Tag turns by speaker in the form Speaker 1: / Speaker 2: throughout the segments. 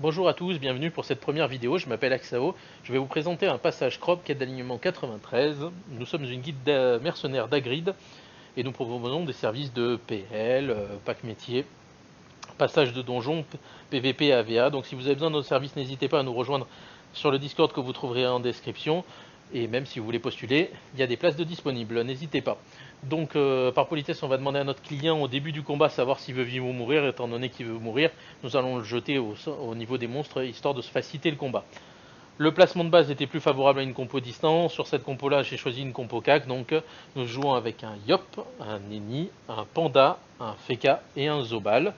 Speaker 1: Bonjour à tous, bienvenue pour cette première vidéo, je m'appelle Axao, je vais vous présenter un passage crop quête d'alignement 93. Nous sommes une guide mercenaire d'Agrid et nous proposons des services de PL, pack métier, passage de donjon, PVP, AVA. Donc si vous avez besoin de nos services, n'hésitez pas à nous rejoindre sur le Discord que vous trouverez en description. Et même si vous voulez postuler, il y a des places de disponibles, n'hésitez pas. Donc par politesse, on va demander à notre client au début du combat savoir s'il veut vivre ou mourir. Étant donné qu'il veut mourir, nous allons le jeter au niveau des monstres histoire de se faciliter le combat. Le placement de base était plus favorable à une compo distance. Sur cette compo là, j'ai choisi une compo CAC. Donc nous jouons avec un Yop, un Neni, un Panda, un Feka et un Zobal.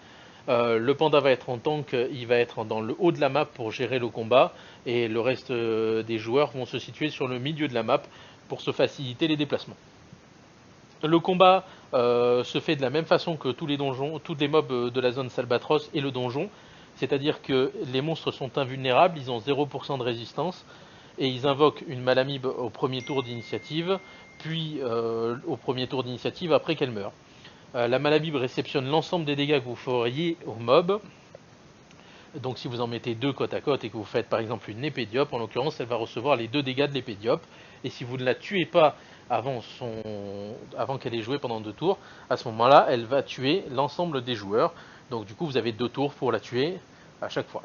Speaker 1: Le panda va être en tank, il va être dans le haut de la map pour gérer le combat et le reste des joueurs vont se situer sur le milieu de la map pour se faciliter les déplacements. Le combat se fait de la même façon que tous les donjons, tous les mobs de la zone Salbatros et le donjon, c'est-à-dire que les monstres sont invulnérables, ils ont 0% de résistance et ils invoquent une Malamib au premier tour d'initiative, puis au premier tour d'initiative après qu'elle meure. La Malamib réceptionne l'ensemble des dégâts que vous feriez au mob. Donc si vous en mettez deux côte à côte et que vous faites par exemple une épée Diop, en l'occurrence elle va recevoir les deux dégâts de l'épée Diop. Et si vous ne la tuez pas avant qu'elle ait joué pendant 2 tours, à ce moment-là elle va tuer l'ensemble des joueurs. Donc du coup vous avez 2 tours pour la tuer à chaque fois.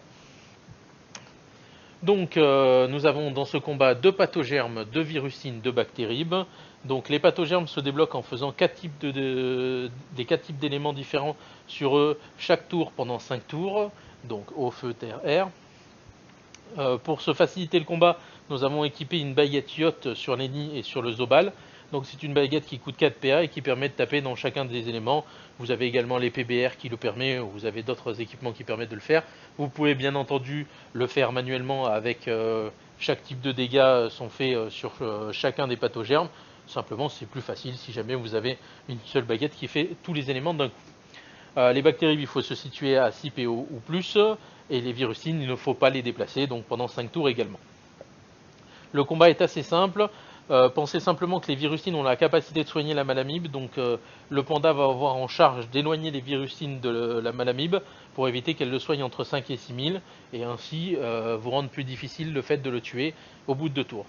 Speaker 1: Donc nous avons dans ce combat 2 pathogermes, 2 virusines, 2 bactéribes. Donc les pathogermes se débloquent en faisant des 4 types d'éléments différents sur eux chaque tour pendant 5 tours. Donc eau, feu, terre, air. Pour se faciliter le combat, nous avons équipé une baguette yacht sur l'Eni et sur le Zobal. Donc c'est une baguette qui coûte 4 PA et qui permet de taper dans chacun des éléments. Vous avez également les PBR qui le permet, vous avez d'autres équipements qui permettent de le faire. Vous pouvez bien entendu le faire manuellement avec chaque type de dégâts sont faits sur chacun des pathogermes. Simplement c'est plus facile si jamais vous avez une seule baguette qui fait tous les éléments d'un coup. Les bactéries, il faut se situer à 6 PO ou plus, et les virusines, il ne faut pas les déplacer, donc pendant 5 tours également. Le combat est assez simple. Pensez simplement que les virusines ont la capacité de soigner la malamib, donc le panda va avoir en charge d'éloigner les virusines de la malamib pour éviter qu'elle le soigne entre 5 et 6 000, et ainsi vous rendre plus difficile le fait de le tuer au bout de 2 tours.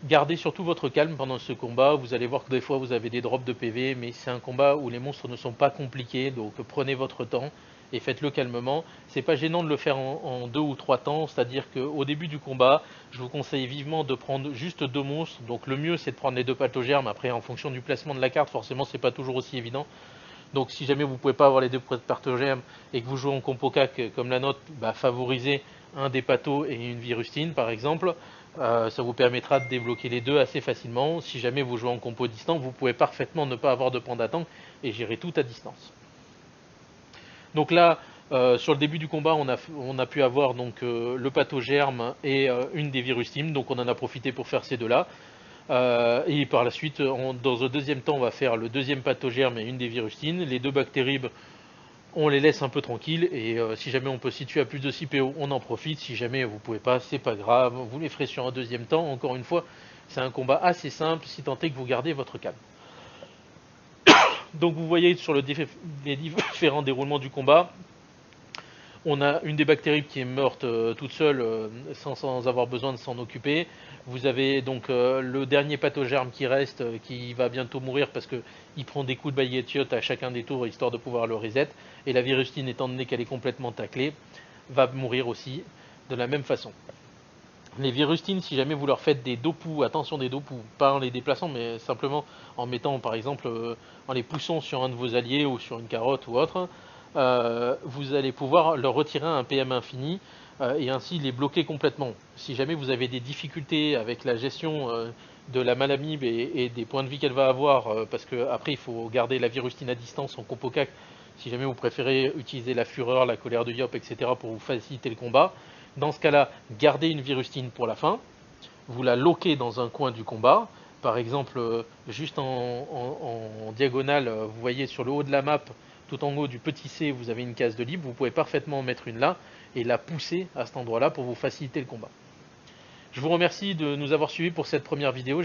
Speaker 1: Gardez surtout votre calme pendant ce combat, vous allez voir que des fois vous avez des drops de PV, mais c'est un combat où les monstres ne sont pas compliqués, donc prenez votre temps et faites-le calmement. C'est pas gênant de le faire en 2 ou 3 temps, c'est-à-dire qu'au début du combat, je vous conseille vivement de prendre juste 2 monstres, donc le mieux c'est de prendre les 2 pathogermes, après en fonction du placement de la carte, forcément c'est pas toujours aussi évident. Donc si jamais vous ne pouvez pas avoir les 2 pathogermes et que vous jouez en compo CAC comme la nôtre, favorisez un des pathos et une virustine par exemple. Ça vous permettra de débloquer les deux assez facilement. Si jamais vous jouez en compo distant, vous pouvez parfaitement ne pas avoir de panda tank et gérer tout à distance. Donc là, sur le début du combat, on a pu avoir donc le pathogerme et une des virustines, donc on en a profité pour faire ces deux-là. Et par la suite, dans un deuxième temps, on va faire le deuxième pathogerme et une des virustines. Les 2 bactéribes, on les laisse un peu tranquilles et si jamais on peut se situer à plus de 6 PO, on en profite. Si jamais vous pouvez pas, c'est pas grave, vous les ferez sur un deuxième temps. Encore une fois, c'est un combat assez simple si tant est que vous gardez votre calme. Donc vous voyez sur les différents déroulements du combat, on a une des bactéries qui est morte toute seule sans avoir besoin de s'en occuper. Vous avez donc le dernier pathogerme qui reste qui va bientôt mourir parce qu'il prend des coups de baguette à chacun des tours histoire de pouvoir le reset. Et la virustine, étant donné qu'elle est complètement taclée, va mourir aussi de la même façon. Les virustines, si jamais vous leur faites des dopous, attention des dopous, pas en les déplaçant mais simplement en mettant par exemple en les poussant sur un de vos alliés ou sur une carotte ou autre, vous allez pouvoir leur retirer un PM infini et ainsi les bloquer complètement. Si jamais vous avez des difficultés avec la gestion de la malamib et des points de vie qu'elle va avoir, parce qu'après il faut garder la virustine à distance en compo CAC, si jamais vous préférez utiliser la fureur, la colère de Yop, etc. pour vous faciliter le combat, dans ce cas-là, gardez une virustine pour la fin, vous la loquez dans un coin du combat, par exemple juste en diagonale, vous voyez sur le haut de la map, tout en haut du petit C, vous avez une case de libre, vous pouvez parfaitement en mettre une là et la pousser à cet endroit-là pour vous faciliter le combat. Je vous remercie de nous avoir suivis pour cette première vidéo.